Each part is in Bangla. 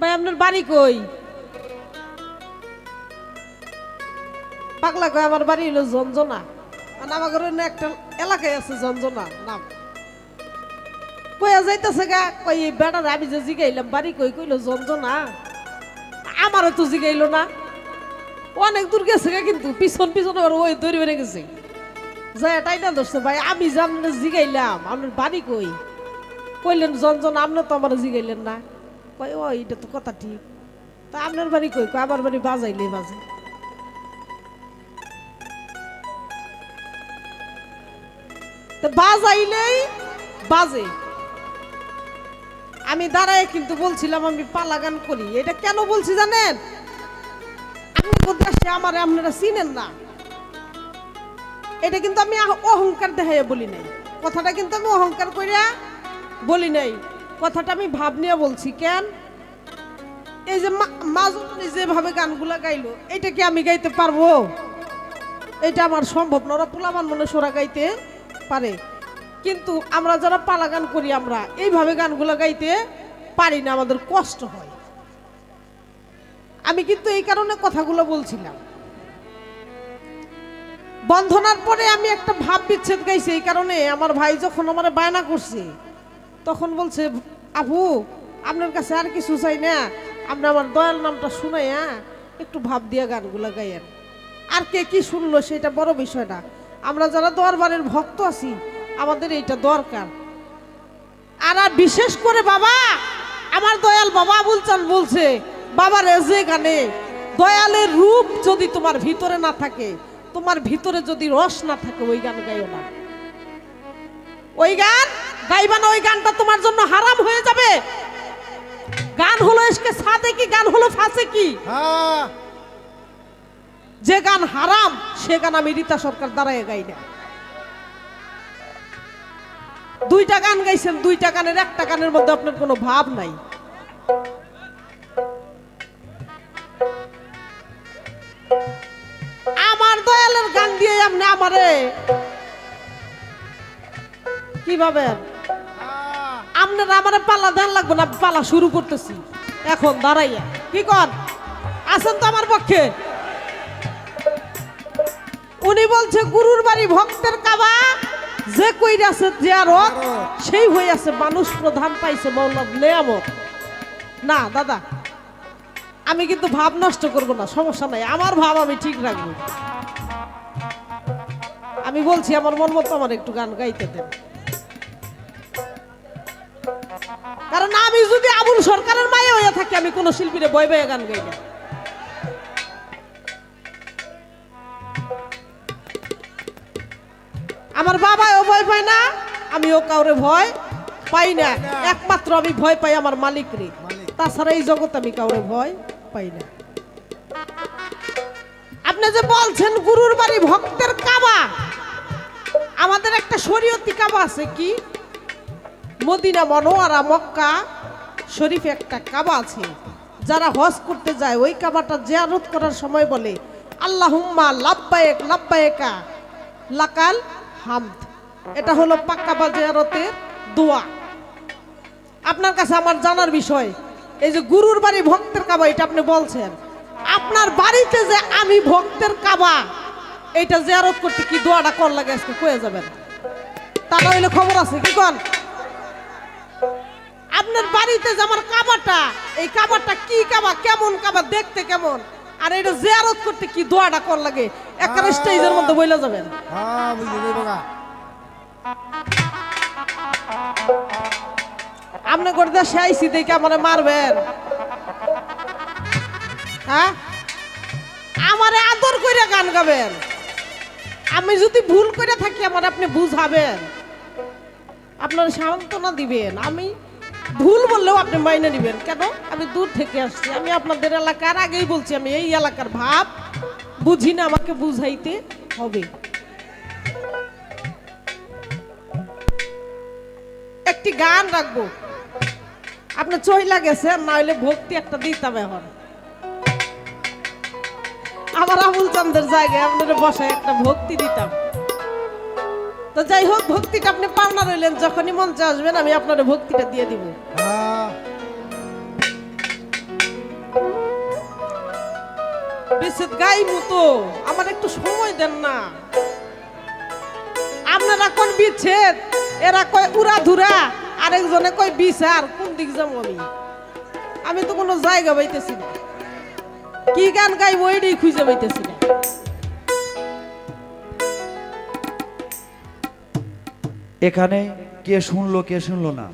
ভাই আপনার বাড়ি কই? পাগলা কয় আমার বাড়ি হলো জঞ্জনা। আমাদের একটা এলাকায় আছে জঞ্জনা নাম। কইয়া যাইতেছে গা, কই বেড়ার আমি যে জিগাইলাম বাড়ি কই, কইলো জঞ্জনা। আমারও তো জিগাইলো না, অনেক দূর গেছে গা, কিন্তু পিছন পিছন আবার ওই দৌড়ে বেড়ে গেছে। যাই এটাই না ধরছে ভাই, আমি যে আপনার জিগাইলাম আপনার বাড়ি কই, কইলেন জঞ্জনা, আপনি তো আমার জিগাইলেন না। কয় ও এটা তো কথা ঠিক, তা আপনার বাড়ি কই? কয় আমার বাড়ি বাজাইলে বাজে। বাজাইলেই বাজে। আমি দাঁড়ায় কিন্তু বলছিলাম আমি পালা গান করি। এটা কেন বলছি জানেন? আমার আপনারা চিনেন না, এটা কিন্তু আমি অহংকার দেখাইয়া বলি নাই। কথাটা কিন্তু আমি অহংকার করিয়া বলি নাই, কথাটা আমি ভাব নিয়ে বলছি। কেন? এই যে মাজুনি যেভাবে গানগুলা গাইলো, এটা কি আমি গাইতে পারবো? এটা আমার সম্ভব না। ওরা পোলাবান মনে সোরা গাইতে পারে, কিন্তু আমরা যারা পালা গান করি আমরা এইভাবে গানগুলো গাইতে পারি না, আমাদের কষ্ট হয়। আমি কিন্তু এই কারণে কথাগুলো বলছিলাম। বন্ধনার পরে আমি একটা ভাব বিচ্ছেদ গাইছি এই কারণে, আমার ভাই যখন আমার বায়না করছে তখন বলছে, আপু আপনার কাছে আর কিছু চাই না, আপনি আমার দয়াল নামটা শুনাইয়া একটু ভাব দিয়া গানগুলো গাইয়েন। আর কে কি শুনলো সেটা বড় বিষয় না, আমরা যারা দরবারের ভক্ত আছি আমাদের এইটা দরকার। আর বিশেষ করে বাবা, আমার দয়াল বাবা বলছেন, বলছে বাবা রে, যে গানে দয়ালের রূপ যদি তোমার ভিতরে না থাকে, তোমার ভিতরে যদি রস না থাকে, ওই গান গাইও না। ওই গান গাইবা না, ওই গানটা তোমার জন্য হারাম হয়ে যাবে। গান হলো এসকে সাদে কি, গান হলো ফাঁসে কি। যে গান হারাম সে গান আমি রীতা সরকার দাঁড়ায় গাই না। দুইটা গান গাইছেন, দুইটা গানের একটা গানের মধ্যে আপনার কোনো ভাব নাই। আমার দয়ালের গান দিয়ে আপনি আমারে কি ভাবেন? আপনারা আমারে পালা দেন লাগবে না, পালা শুরু করতেছি এখন দাঁড়াইয়া। কি কর আছেন তো আমার পক্ষে? উনি বলছে গুরুর বাড়ি ভক্তের কাবা, যে কইরাছে জিয়ারত সেই হইয়াছে মানুষ প্রধান পাইছে মৌলার নেয়ামত। না দাদা, আমি কিন্তু ভাব নষ্ট করব না, সমস্যা নাই, আমার ভাব আমি ঠিক রাখবো। আমি বলছি আমার মন মতো আমার একটু গান গাইতে দেন, কারণ আমি যদি আবুল সরকারের মায়ে হইয়া থাকি আমি কোন শিল্পীরে বই বয়ে গান গাই না। আমার বাবাও ভয় পায় না, আমিও কাউরে ভয় পাই না, একমাত্র আমি ভয় পাই আমার মালিকরে, তাছাড়া এই জগৎ আমি কাউরে ভয় পাই না। আপনি যে বলছেন গুরুর বাড়ি ভক্তের কাবা, আমাদের একটা শরীয়তি কাবা আছে, কি মদিনা মনোয়ারা মক্কা শরীফে একটা কাবা আছে। যারা হজ করতে যায় ওই কাবাটা জিয়ারত করার সময় বলে আল্লাহুম্মা লাব্বাইক লাব্বাইকা লাকাল হামদ। এটা হলো পাক্কা বা জিয়ারতের দোয়া। আপনার কাছে আমার জানার বিষয়, এই যে গুরুর বাড়ি ভক্তের কাবা এটা আপনি বলছেন, আপনার বাড়িতে যে আমি ভক্তের কাবা এইটা জিয়ারত করতে কি দোয়াটা কর লাগে আজকে কয়ে যাবেন? তা হইলে খবর আছে কি কন? আপনার বাড়িতে যে আমার কাবাটা, এই কাবাটা কি কাবা, কেমন কাবা, দেখতে কেমন, আর এটা জিয়ারত করতে কি দোয়াটা কর লাগে একটা স্টেজের মধ্যে বইলা যাবেন। আপনি করতে চাইছি দেখে আমারে মারবেন? হ্যাঁ, আমারে আদর করে গান গাবেন। আমি যদি ভুল করে থাকি আমার আপনি বুঝাবেন, আপনার সান্ত্বনা দিবেন। আমি ভুল বললেও আপনি মাইনে নিবেন। কেন? আমি দূর থেকে আসছি, আমি আপনাদের এলাকার, আগেই বলছি আমি এই এলাকার ভাব বুঝি না, আমাকে বুঝাইতে হবে। একটি গান রাখবো, আপনি চইলা গেছেন, না হইলে ভক্তি একটা দিতাম। এখন আমার আবুল চন্দ্রের জায়গায় আপনাদের বসায় একটা ভক্তি দিতাম। তো যাই হোক, ভক্তিটা আপনি পাওনা রইলেন, যখনই মঞ্চে আসবেন আমি আপনার ভক্তিটা দিয়ে দিব। বিচ্ছেদ গাইমু তো, আমার একটু সময় দেন না। আপনারা কোন বিচ্ছেদ, এরা কয় উড়া ধুরা, আরেকজনে কয় বিচার, কোন দিক যাবো আমি? আমি তো কোনো জায়গা পাইতেছি না, কি গান গাইবো এটাই খুঁজে পাইতেছি না। এখানে কে শুনলো কে শুনলো না,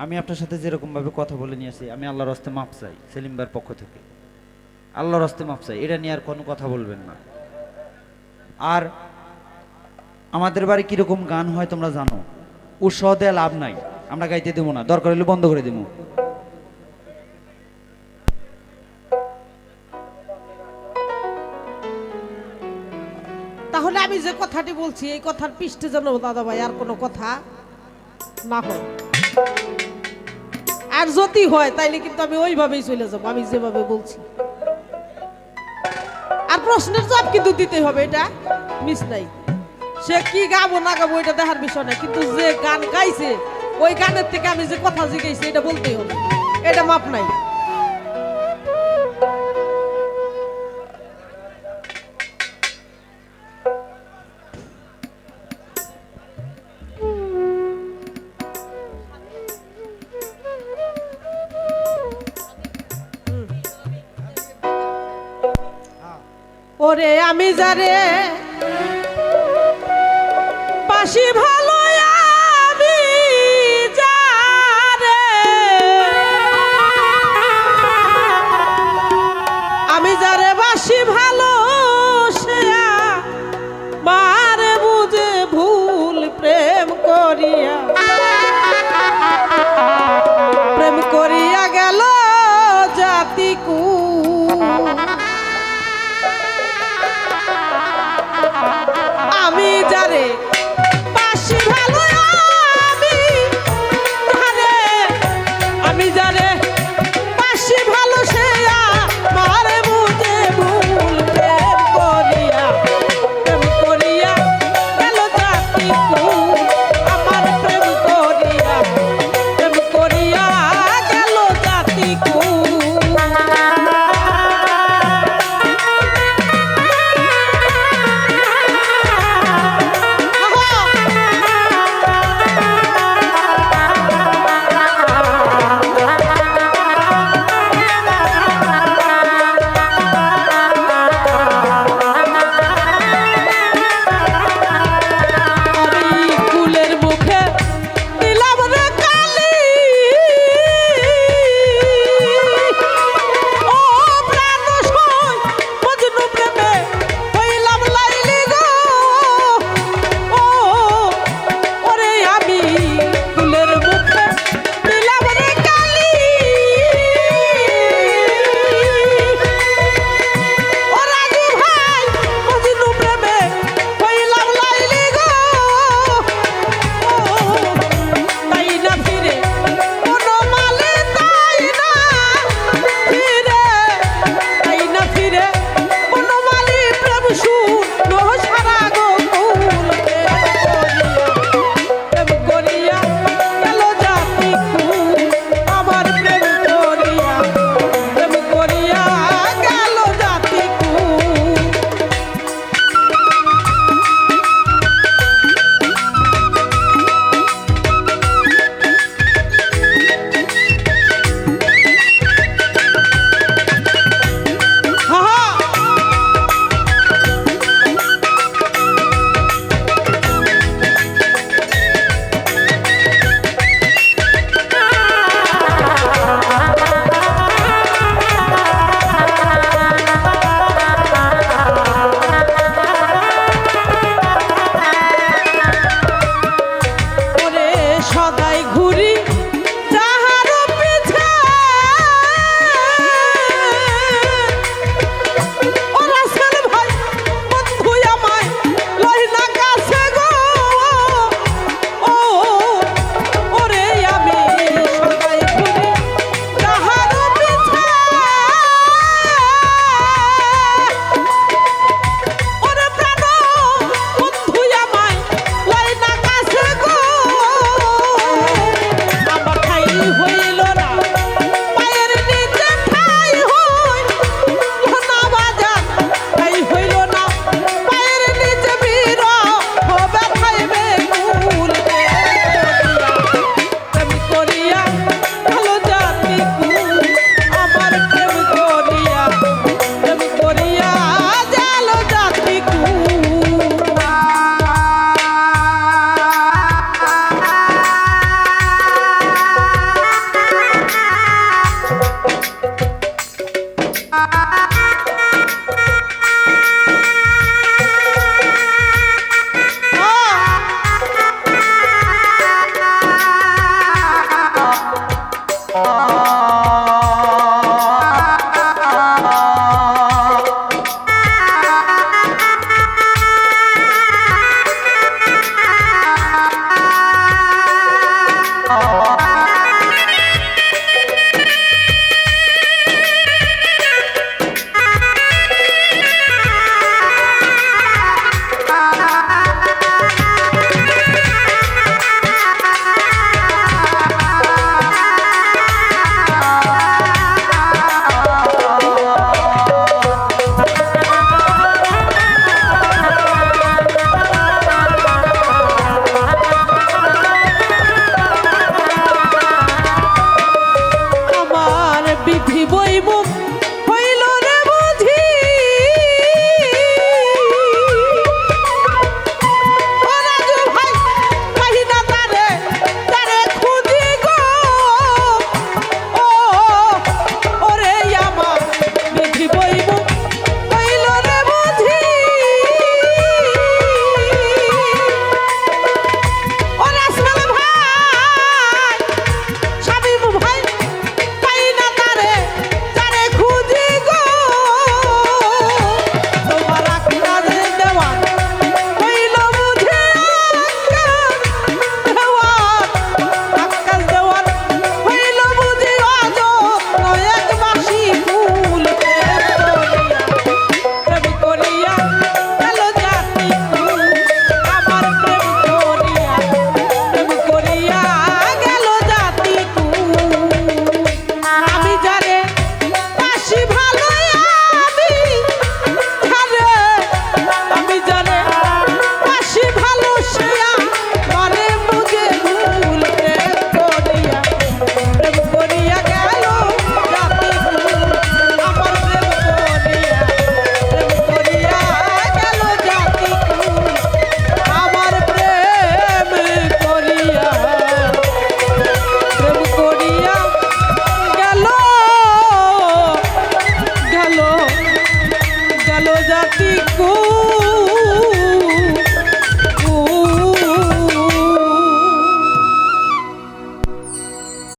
আমি আপনার সাথে যেরকম ভাবে কথা বলে নিয়েছি, আমি আল্লাহর হস্তে মাপ চাই সেলিম ভাইয়ের পক্ষ থেকে, আল্লাহর হস্তে মাপ চাই, এটা নিয়ে আর কোনো কথা বলবেন না। আর আমাদের বাড়ি কিরকম গান হয় তোমরা জানো, উৎসাহ দেওয়া লাভ নাই, আমরা গাইতে দেবো না, দরকার হলে বন্ধ করে দেবো। তাহলে আমি যে কথাটি বলছি এই কথার পৃষ্ঠে যেন দাদা ভাই আর কোনো কথা না হয়, আর যদি হয় তাইলে কিন্তু আমি ওইভাবেই চলে যাবো আমি যেভাবে বলছি। আর প্রশ্নের জবাব কিন্তু দিতে হবে, এটা মিস নাই। সে কি গাবো না গাবো এটা দেখার বিষয় না, কিন্তু যে গান গাইছে ওই গানের থেকে আমি যে কথা জিগাইছি এটা বলতেই হবে, এটা মাপ নাই। ওরে আমি যারে বাসি ভালো, আমি যারে, আমি যারে বাসি ভালো, সে মারে বুঝে ভুল প্রেম করিয়া, প্রেম করিয়া গেল জাতি কু। আমি যারে বাসি ভালো, আমি যারে বাসি ভালো, সে মারে বুঝে ভুল প্রেম করিয়া, প্রেম করিয়া গেল জাতি কুল। আমার প্রেম করিয়া, প্রেম করিয়া গেল জাতি কুল। আমার বিধি বই মুখ হইল রে বুঝি ও রাজু ভাই কাহিনা তারে তারে খুঁজি গো ও ওরে আমার বিধি বই মুখ হইল রে বুঝি ও রাসমেল ভাই শামিম ভাই কাহিনা তারে তারে খুঁজি গো তোমার আকাশ দেওয়ান হইল বুঝি আকাশ দেওয়ান হইল বুঝি অযত্ন এক বাসি ফুল প্রেম করিয়া গেল জাতি কুল আমার প্রেম করিয়া গেল জাতি কুল আমি জানে বাসি ভালো আমি জানে বাসি ভালো শিয়া মনে বুঝে ভুল প্রেম করিয়া গেল জাতি কুল আমার প্রেম করিয়া গেল জাতি কুল আমার প্রেম করিয়া গেল গেল গেল জাতি কুল